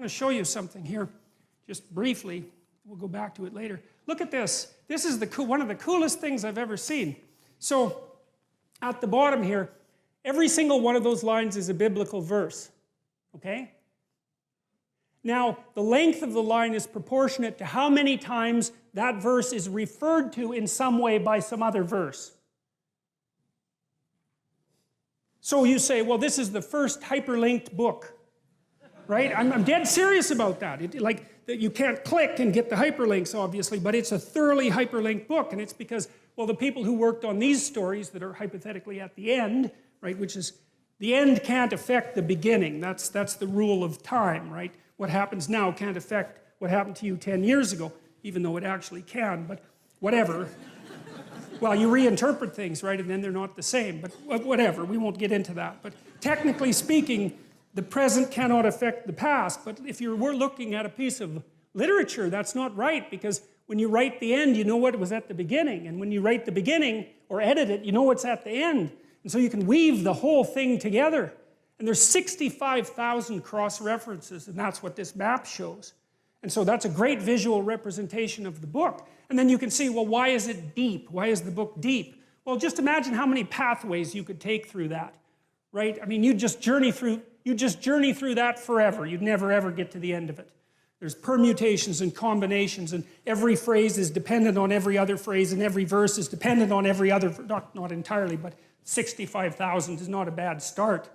I'm going to show you something here, just briefly. We'll go back to it later. Look at this. This is one of the coolest things I've ever seen. So, at the bottom here, every single one of those lines is a biblical verse. Okay? Now, the length of the line is proportionate to how many times that verse is referred to in some way by some other verse. So you say, well, this is the first hyperlinked book. Right? I'm dead serious about that. You can't click and get the hyperlinks, obviously, but it's a thoroughly hyperlinked book, and it's because, well, the people who worked on these stories that are hypothetically at the end, right, which is, the end can't affect the beginning. That's the rule of time, right? What happens now can't affect what happened to you 10 years ago, even though it actually can, but whatever. Well, you reinterpret things, right, and then they're not the same, but whatever, we won't get into that. But technically speaking, the present cannot affect the past, but if we're looking at a piece of literature, that's not right, because when you write the end, you know what was at the beginning, and when you write the beginning, or edit it, you know what's at the end. And so you can weave the whole thing together. And there's 65,000 cross-references, and that's what this map shows. And so that's a great visual representation of the book. And then you can see, well, why is it deep? Why is the book deep? Well, just imagine how many pathways you could take through that, right? I mean, you'd just journey through that forever. You'd never, ever get to the end of it. There's permutations and combinations, and every phrase is dependent on every other phrase, and every verse is dependent on every other, not entirely, but 65,000 is not a bad start.